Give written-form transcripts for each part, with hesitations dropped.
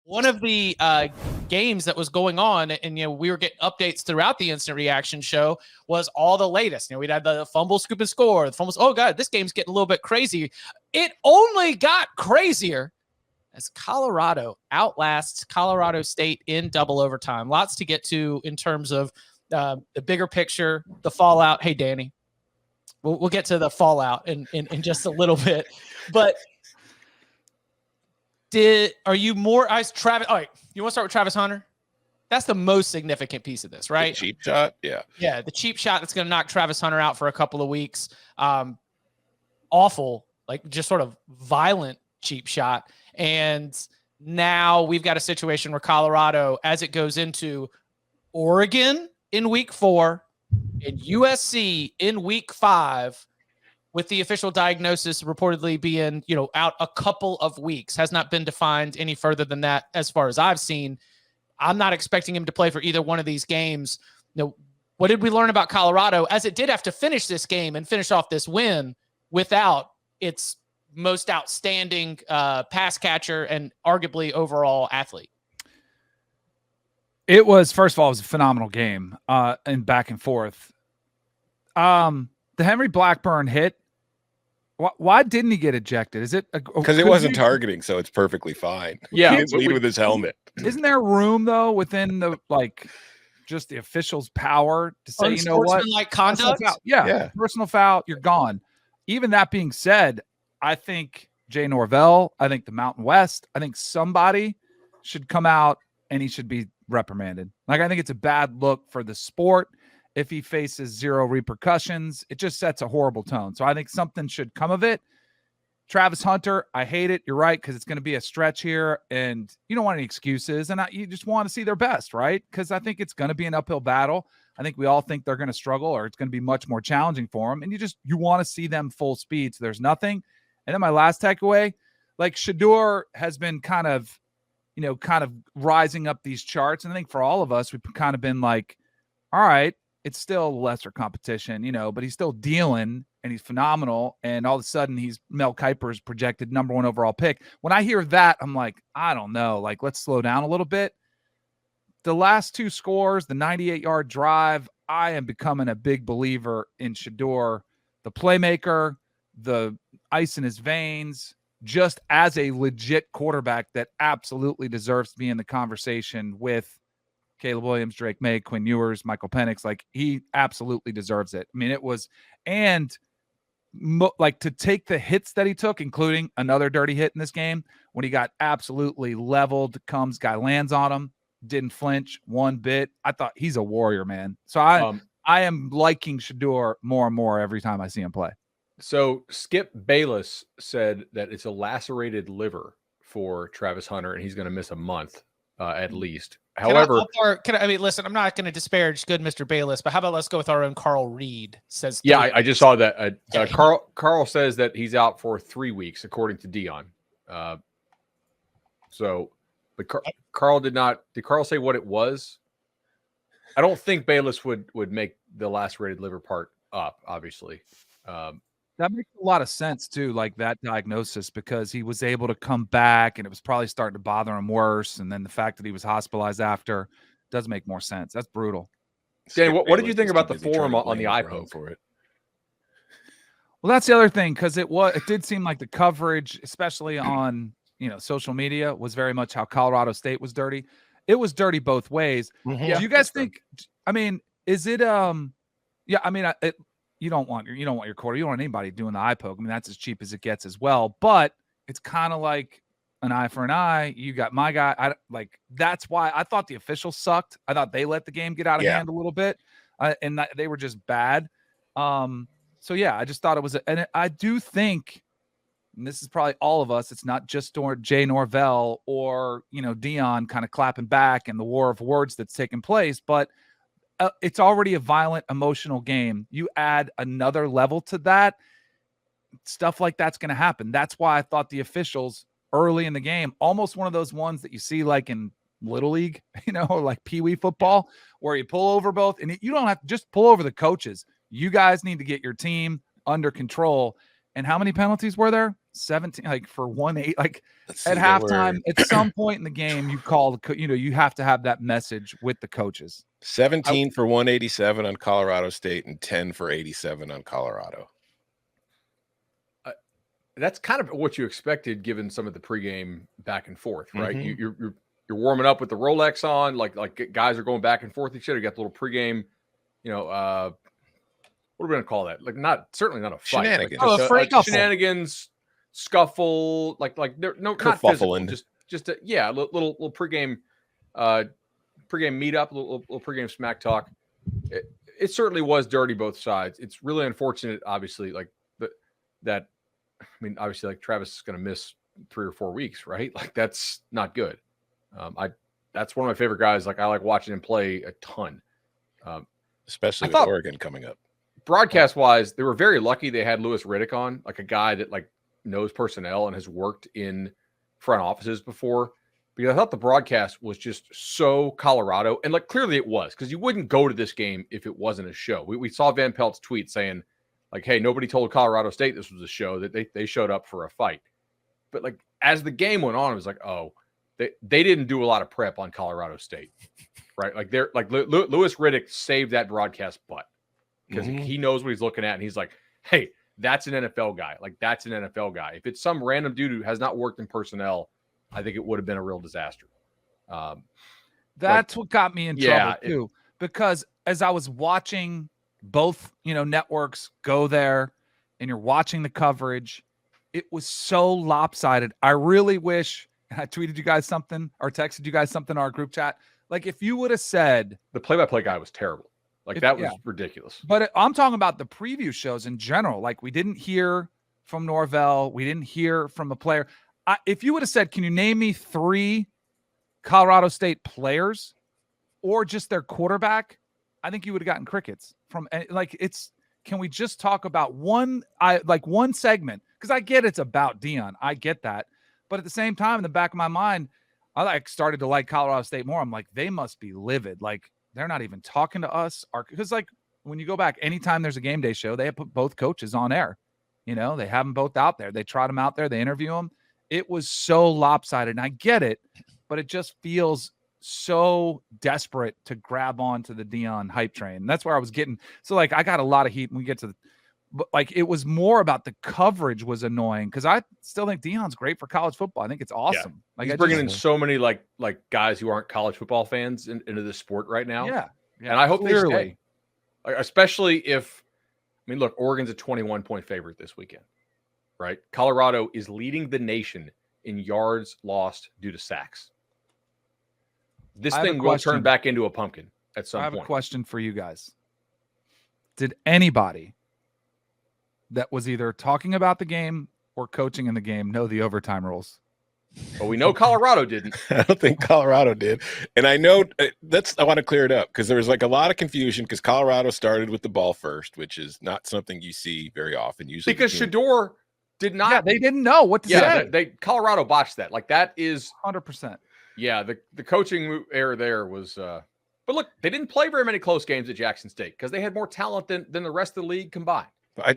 one of the games that was going on, and we were getting updates throughout the instant reaction show, was all the latest. We'd had the fumble, scoop, and score. The fumbles. Oh God, this game's getting a little bit crazy. It only got crazier as Colorado outlasts Colorado State in double overtime. Lots to get to in terms of the bigger picture, the fallout. Hey, Danny, we'll get to the fallout in just a little bit, but. Are you more Travis? All right, you want to start with Travis Hunter? That's the most significant piece of this, right? The cheap shot, yeah. Yeah, the cheap shot that's going to knock Travis Hunter out for a couple of weeks. Awful, like just sort of violent cheap shot. And now we've got a situation where Colorado, as it goes into Oregon in week 4 and USC in week 5, with the official diagnosis reportedly being, out a couple of weeks, has not been defined any further than that as far as I've seen. I'm not expecting him to play for either one of these games. What did we learn about Colorado, as it did have to finish this game and finish off this win without its most outstanding pass catcher and arguably overall athlete? It was, first of all, it was a phenomenal game and back and forth. The Henry Blackburn hit, why didn't he get ejected? Is it because it wasn't targeting, so it's perfectly fine. Yeah, he didn't lead with his helmet. Isn't there room though within the just the officials' power to say, you know what, like conduct? Yeah, personal foul, you're gone. Even that being said, I think Jay Norvell, I think the Mountain West, I think somebody should come out and he should be reprimanded. I think it's a bad look for the sport. If he faces zero repercussions, it just sets a horrible tone. So I think something should come of it. Travis Hunter, I hate it. You're right, because it's going to be a stretch here, and you don't want any excuses, and you just want to see their best, right? Because I think it's going to be an uphill battle. I think we all think they're going to struggle, or it's going to be much more challenging for them, and you want to see them full speed. So there's nothing. And then my last takeaway, Shedeur has been kind of rising up these charts, and I think for all of us, we've kind of been like, all right, it's still lesser competition, but he's still dealing and he's phenomenal. And all of a sudden he's Mel Kiper's projected number 1 overall pick. When I hear that, I'm like, I don't know. Let's slow down a little bit. The last 2 scores, the 98-yard drive, I am becoming a big believer in Shedeur, the playmaker, the ice in his veins, just as a legit quarterback that absolutely deserves to be in the conversation with Caleb Williams, Drake May, Quinn Ewers, Michael Penix. He absolutely deserves it. I mean, it was, and to take the hits that he took, including another dirty hit in this game, when he got absolutely leveled, guy lands on him, didn't flinch one bit. I thought he's a warrior, man. So I am liking Shedeur more and more every time I see him play. So Skip Bayless said that it's a lacerated liver for Travis Hunter, and he's going to miss a month at least. However, listen, I'm not going to disparage good Mr. Bayless, but how about let's go with our own Carl Reed says. Yeah, I just saw that. Carl says that he's out for 3 weeks, according to Deion. But Carl did not. Did Carl say what it was? I don't think Bayless would make the lacerated liver part up. Obviously, that makes a lot of sense too, that diagnosis, because he was able to come back and it was probably starting to bother him worse. And then the fact that he was hospitalized after does make more sense. That's brutal. Dan, what did you think about the forum on the iPoke for it? Well, that's the other thing, because it did seem like the coverage, especially on social media, was very much how Colorado State was dirty. It was dirty both ways. Mm-hmm. Do you guys think? I mean, is it? You don't want your quarter. You don't want anybody doing the eye poke. I mean, that's as cheap as it gets as well. But it's kind of like an eye for an eye. You got my guy. That's why I thought the officials sucked. I thought they let the game get out of hand a little bit, and they were just bad. So yeah, I just thought it was. And I do think, and this is probably all of us. It's not just Jay Norvell or Deion kind of clapping back and the war of words that's taking place, but. It's already a violent, emotional game. You add another level to that, stuff like that's going to happen. That's why I thought the officials early in the game, almost one of those ones that you see in Little League, or Pee Wee football, where you pull over both. And you don't have to just pull over the coaches. You guys need to get your team under control. And how many penalties were there? 17, like for 1-8. Like Let's see, at there halftime, were at some point in the game, you call, you have to have that message with the coaches. 17 for 187 on Colorado State and 10 for 87 on Colorado. That's kind of what you expected, given some of the pregame back and forth, right? Mhm. You're warming up with the Rolex on, like guys are going back and forth each other. You got the little pregame, what are we gonna call that? Like certainly not a fight. Shenanigans. Like Oh, a freak scuffle. shenanigans, scuffle, like they're not physical, just a little pregame meetup, little pregame smack talk. It certainly was dirty both sides. It's really unfortunate, obviously, obviously, like Travis is going to miss 3 or 4 weeks, right? Like that's not good. That's one of my favorite guys. Like I like watching him play a ton, Especially with Oregon coming up. Broadcast wise, they were very lucky they had Louis Riddick on, like a guy that like knows personnel and has worked in front offices before. Because I thought the broadcast was just so Colorado, and like clearly it was, because you wouldn't go to this game if it wasn't a show. We saw Van Pelt's tweet saying, like, hey, nobody told Colorado State this was a show, that they showed up for a fight. But like as the game went on, it was like, oh, they didn't do a lot of prep on Colorado State, right? Like they're like Louis Riddick saved that broadcast butt, because he knows what he's looking at, and he's like, hey, that's an NFL guy. Like that's an NFL guy. If it's some random dude who has not worked in personnel, I think it would have been a real disaster. That's what got me in trouble too, because as I was watching both, networks go there, and you're watching the coverage, it was so lopsided. I really wish, and I tweeted you guys something or texted you guys something in our group chat. Like if you would have said the play-by-play guy was terrible. Like that was ridiculous. But I'm talking about the preview shows in general. Like we didn't hear from Norvell. We didn't hear from a player. If you would have said, can you name me 3 Colorado State players or just their quarterback, I think you would have gotten crickets from can we just talk about one segment? Because I get it's about Deion. I get that. But at the same time, in the back of my mind, I started to like Colorado State more. I'm like, they must be livid. Like they're not even talking to us. Because like when you go back, anytime there's a game day show, they have put both coaches on air. They have them both out there. They trot them out there. They interview them. It was so lopsided, and I get it, but it just feels so desperate to grab onto the Deion hype train. And that's where I was getting. So like, I got a lot of heat when we get to but like, it was more about the coverage was annoying, because I still think Deion's great for college football. I think it's awesome. Yeah. Like he's bringing in so many like guys who aren't college football fans into this sport right now. Yeah. And I hope they stay. Especially if, look, Oregon's a 21-point favorite this weekend, right? Colorado is leading the nation in yards lost due to sacks. This thing will turn back into a pumpkin at some point. I have a question for you guys. Did anybody that was either talking about the game or coaching in the game know the overtime rules? Well, we know Colorado didn't. I don't think Colorado did. And I know I want to clear it up, because there was like a lot of confusion, because Colorado started with the ball first, which is not something you see very often. Usually because Shador did not. Yeah, they didn't know what to say. Colorado botched that. Like that is 100%. Yeah, the coaching error there was. But look, they didn't play very many close games at Jackson State because they had more talent than the rest of the league combined.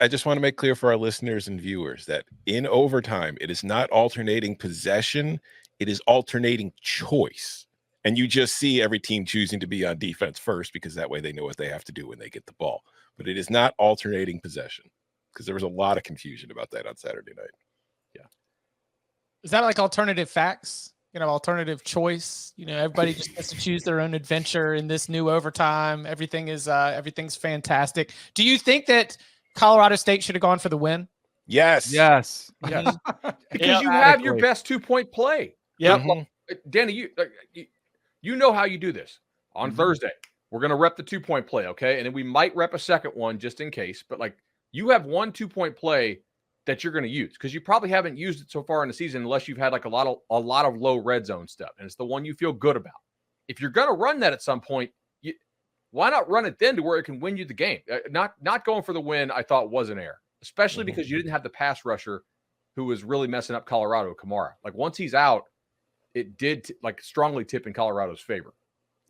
I just want to make clear for our listeners and viewers that in overtime, it is not alternating possession. It is alternating choice. And you just see every team choosing to be on defense first, because that way they know what they have to do when they get the ball. But it is not alternating possession, because there was a lot of confusion about that on Saturday night. Yeah. Is that like alternative facts? Alternative choice. Everybody just gets to choose their own adventure in this new overtime. Everything's fantastic. Do you think that Colorado State should have gone for the win? Yes. Yes. Yes. Because you have your best 2-point play. Yep. Danny, you know how you do this. On Thursday, we're going to rep the 2-point play, okay? And then we might rep a second one just in case. But like, you have one 2-point play that you're going to use, because you probably haven't used it so far in the season unless you've had like a lot of low red zone stuff, and it's the one you feel good about. If you're going to run that at some point, why not run it then to where it can win you the game? Not going for the win, I thought was an error, especially because you didn't have the pass rusher who was really messing up Colorado, Kamara. Like once he's out, it did strongly tip in Colorado's favor.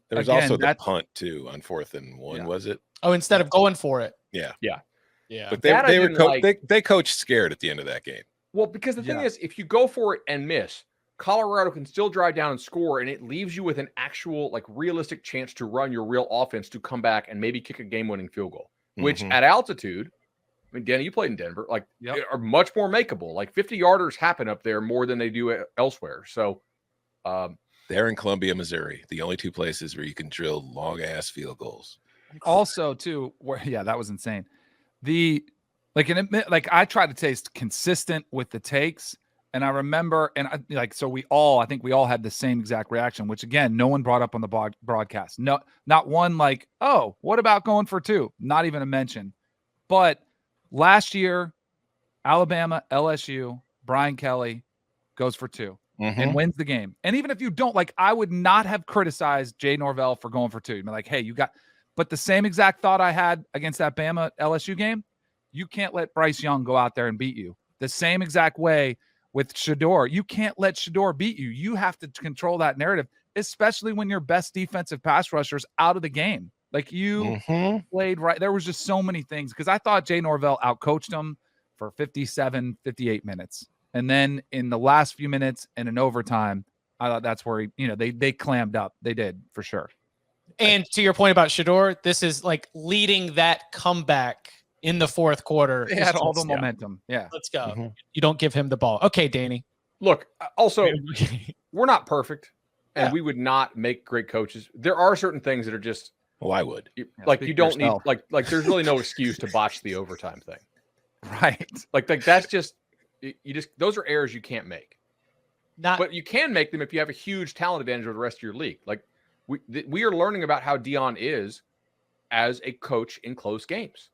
There was also the punt too on 4th and 1, was it? Oh, instead of going for it. Yeah. Yeah. Yeah. But That I they were didn't like. they coached scared at the end of that game. Well, because the thing Yeah. is, if you go for it and miss, Colorado can still drive down and score, and it leaves you with an actual, like, realistic chance to run your real offense to come back and maybe kick a game-winning field goal, which Mhm. at altitude, I mean, Danny, you played in Denver, like, Yep. are much more makeable. Like, 50-yarders happen up there more than they do elsewhere. So, They're in Columbia, Missouri, the only two places where you can drill long ass field goals. Also, too, that was insane. I tried to taste consistent with the takes, and I remember, and I think we all had the same exact reaction, which again, no one brought up on the broadcast. No, not one like, oh, what about going for 2? Not even a mention. But last year, Alabama, LSU, Brian Kelly goes for 2. And wins the game. And even if you don't, like, I would not have criticized Jay Norvell for going for 2. You'd be like, hey, but the same exact thought I had against that Bama LSU game, you can't let Bryce Young go out there and beat you. The same exact way with Shador. You can't let Shador beat you. You have to control that narrative, especially when your best defensive pass rusher's out of the game. Like, you played right. There was just so many things, because I thought Jay Norvell outcoached him for 57, 58 minutes. And then in the last few minutes and in overtime, I thought that's where they clammed up. They did, for sure. And to your point about Shador, this is like leading that comeback in the fourth quarter. They had all the momentum. Yeah. Let's go. You don't give him the ball. Okay, Danny. Look, also, we're not perfect, and we would not make great coaches. There are certain things that are just, well, I would. Like, you don't need, like there's really no excuse to botch the overtime thing. Right. Like that's just, those are errors you can't make. But you can make them if you have a huge talent advantage over the rest of your league. Like, we are learning about how Deion is as a coach in close games.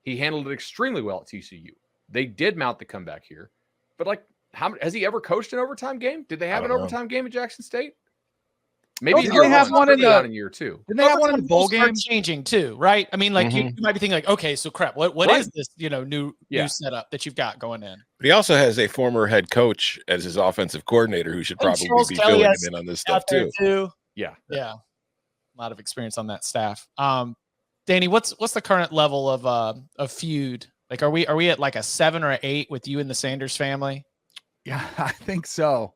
He handled it extremely well at TCU. They did mount the comeback here, but like, has he ever coached an overtime game? Did they have an overtime game at Jackson State? Maybe they have one in year 2. Didn't they have one in the bowl game? Changing too, right? I mean, like, you might be thinking like, okay, so crap. What is this? New setup that you've got going in? But he also has a former head coach as his offensive coordinator who should probably be filling him in on this stuff too. Yeah. A lot of experience on that staff. Danny, what's the current level of feud? Like, are we at like a 7 or 8 with you and the Sanders family? Yeah, I think so.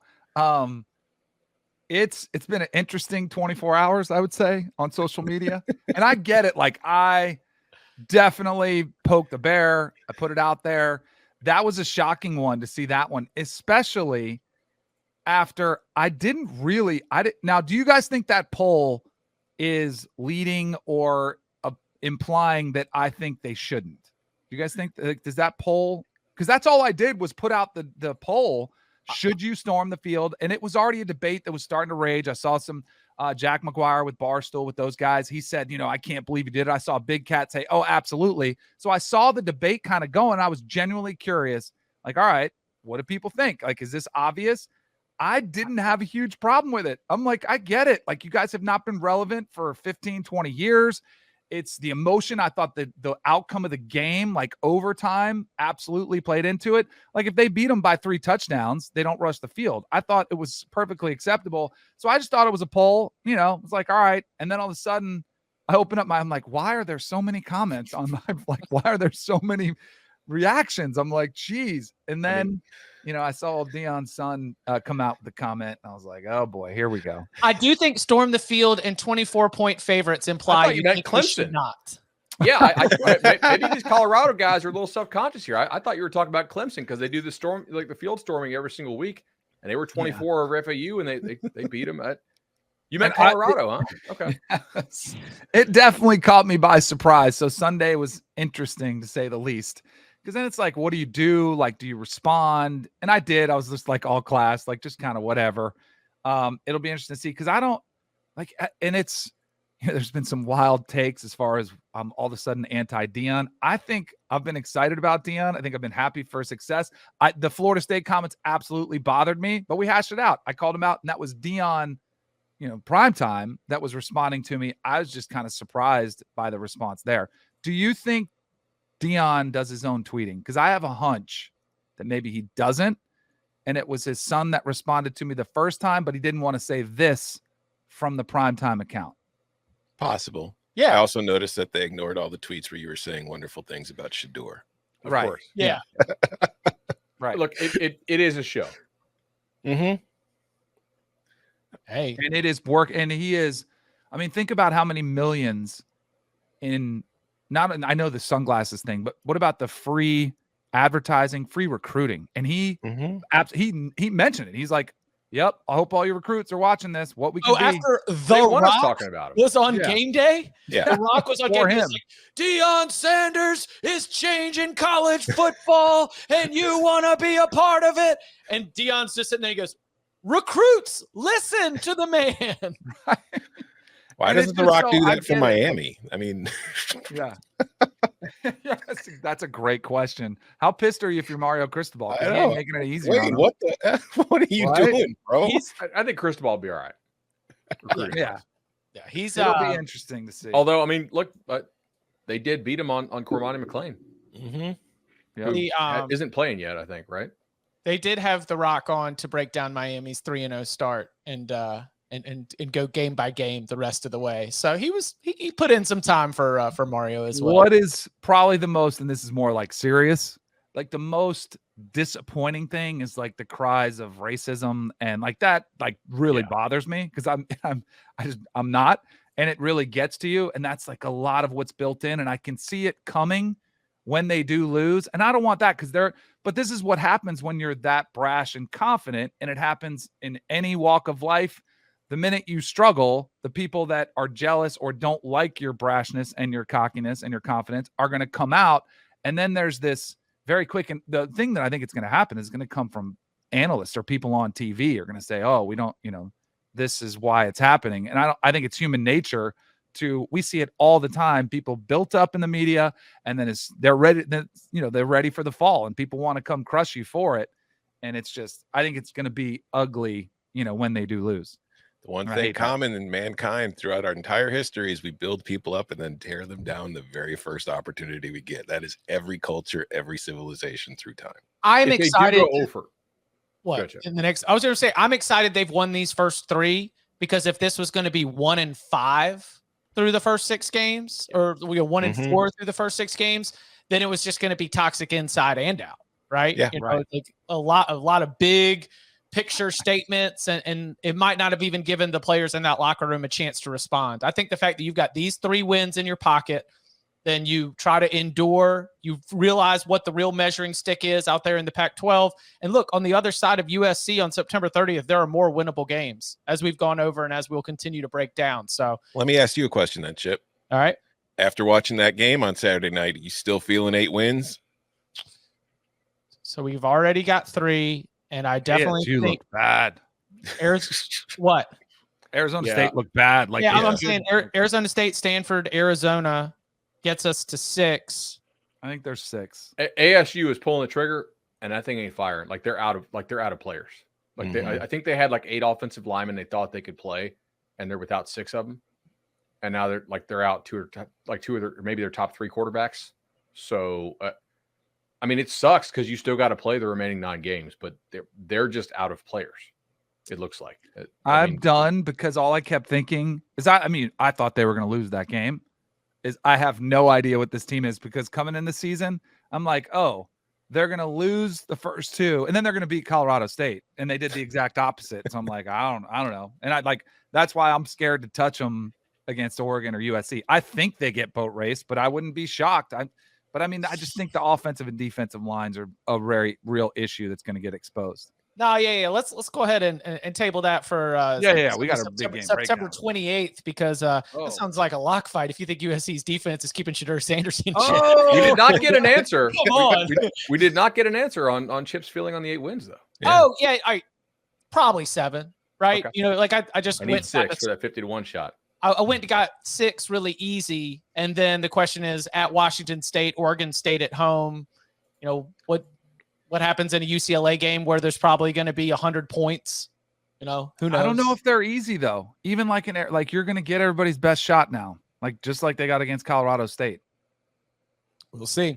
It's been an interesting 24 hours, I would say, on social media. And I get it. Like, I definitely poked the bear. I put it out there. That was a shocking one to see that one, especially after now, do you guys think that poll is leading or implying that I think they shouldn't? Do you guys think, does that poll, because that's all I did was put out the poll. Should you storm the field? And it was already a debate that was starting to rage. I saw some Jack McGuire with Barstool with those guys. He said, I can't believe you did it. I saw Big Cat say, oh, absolutely. So I saw the debate kind of going. I was genuinely curious. Like, all right, what do people think? Like, is this obvious? I didn't have a huge problem with it. I'm like, I get it. Like, you guys have not been relevant for 15, 20 years. It's the emotion. I thought the outcome of the game, like overtime, absolutely played into it. Like, if they beat them by 3 touchdowns, they don't rush the field. I thought it was perfectly acceptable. So I just thought it was a poll. It's like, all right. And then all of a sudden, I open up I'm like, why are there so many comments on my, like, why are there so many reactions? I'm like, geez. And then, I saw Deion's son come out with a comment, and I was like, oh boy, here we go. I do think storm the field and 24-point favorites imply you meant Clemson. Not. Yeah, maybe these Colorado guys are a little self-conscious here. I thought you were talking about Clemson because they do the storm, like the field storming every single week, and they were 24 over FAU, and they beat them. You meant Colorado, huh? Okay. It definitely caught me by surprise. So Sunday was interesting, to say the least. Because then it's like, what do you do? Like, do you respond? And I did. I was just like all class, like just kind of whatever. It'll be interesting to see, because I don't like, and it's, there's been some wild takes as far as I'm all of a sudden anti-Deion. I think I've been excited about Deion. I think I've been happy for success. The Florida State comments absolutely bothered me, but we hashed it out. I called him out, and that was Deion, primetime, that was responding to me. I was just kind of surprised by the response there. Do you think Deion does his own tweeting? Because I have a hunch that maybe he doesn't, and it was his son that responded to me the first time, but he didn't want to say this from the primetime account. Possible. Yeah. I also noticed that they ignored all the tweets where you were saying wonderful things about Shador. Of Right. course. Yeah. Right. Look, it is a show. Mm-hmm. Hey. And it is work. And he is, I mean, think about how many millions in I know the sunglasses thing, but what about the free advertising, free recruiting? And he mentioned it. He's like, yep, I hope all your recruits are watching this. What we can be. After They The want us Rock talking about him. was on Yeah. game day, Yeah. The Rock was on For game day. him. Like, Deion Sanders is changing college football, and you want to be a part of it. And Deion's just sitting there. He goes, recruits, listen to the man. Why And doesn't it's The just Rock so- do I that for get it. Miami? I mean, Yeah. Yeah, that's a great question. How pissed are you if you're Mario Cristobal? I He ain't know. making it easier on wait, him. what the? What are you Right? doing, bro? I think Cristobal will be all right. Recruiting Yeah. wise. Yeah, he's It'll be interesting to see. Although, I mean, look, they did beat him on Cormani McLean, Mm-hmm. Yeah. who isn't playing yet, I think, right? they did have The Rock on to break down Miami's 3-0 start and go game by game the rest of the way. So he put in some time for Mario as well. What is probably the most, and this is more like serious, like the most disappointing thing is like the cries of racism and like that, like really bothers me because I'm not, and it really gets to you, and that's like a lot of what's built in, and I can see it coming when they do lose, and I don't want that but this is what happens when you're that brash and confident, and it happens in any walk of life. The minute you struggle, the people that are jealous or don't like your brashness and your cockiness and your confidence are going to come out. And then there's this very quick, and the thing that I think it's going to happen is going to come from analysts or people on TV are going to say, oh, we don't, this is why it's happening. And I think it's human nature we see it all the time. People built up in the media, and then they're ready, they're ready for the fall, and people want to come crush you for it. And it's just, I think it's going to be ugly, when they do lose. The one I thing hate that. common in mankind throughout our entire history is we build people up and then tear them down the very first opportunity we get. That is every culture, every civilization through time. I'm If they do excited. go over. What Gotcha. in the next? I was going to say I'm excited they've won these first 3 because if this was going to be 1-5 through the first 6 games, or 1-4 through the first 6 games, then it was just going to be toxic inside and out, right? Yeah, right. Like a lot of big picture statements, and it might not have even given the players in that locker room a chance to respond. I think the fact that you've got these 3 wins in your pocket, then you try to endure, you realize what the real measuring stick is out there in the Pac-12. And look, on the other side of USC on September 30th, there are more winnable games as we've gone over and as we'll continue to break down. So Let me ask you a question then, Chip. all right. After watching that game on Saturday night, you still feeling 8 wins? So we've already got 3, and I definitely you think look bad. what? Arizona Yeah. State looked bad. Like, Yeah, yeah. I'm saying Arizona State, Stanford, Arizona gets us to 6. I think there's 6. ASU is pulling the trigger, and that thing ain't firing. Like they're out of players. Like I think they had like 8 offensive linemen they thought they could play, and they're without 6 of them. And now they're out 2 of their, maybe their top 3 quarterbacks. So I mean, it sucks because you still got to play the remaining 9 games, but they're just out of players. It looks like. I'm done because all I kept thinking is I thought they were going to lose that game. I have no idea what this team is because coming in the season, I'm like, oh, they're going to lose the first 2 and then they're going to beat Colorado State. And they did the exact opposite. So I'm like, I don't know. And that's why I'm scared to touch them against Oregon or USC. I think they get boat raced, but I wouldn't be shocked. I just think the offensive and defensive lines are a very real issue that's going to get exposed. No, yeah. Let's go ahead and table that for we got a big game September breakdown. 28th because that sounds like a lock fight. If you think USC's defense is keeping Shador Sanders in check. we did not get an answer. Come on. We did not get an answer on Chip's feeling on the 8 wins though. Yeah. Oh yeah, probably 7, right? Okay. I just I went need 6 for that 50-1 shot. I went and got 6 really easy, and then the question is at Washington State, Oregon State at home. What happens in a UCLA game where there's probably going to be 100 points? Who knows? I don't know if they're easy though. Even like you're going to get everybody's best shot now, like just like they got against Colorado State. We'll see.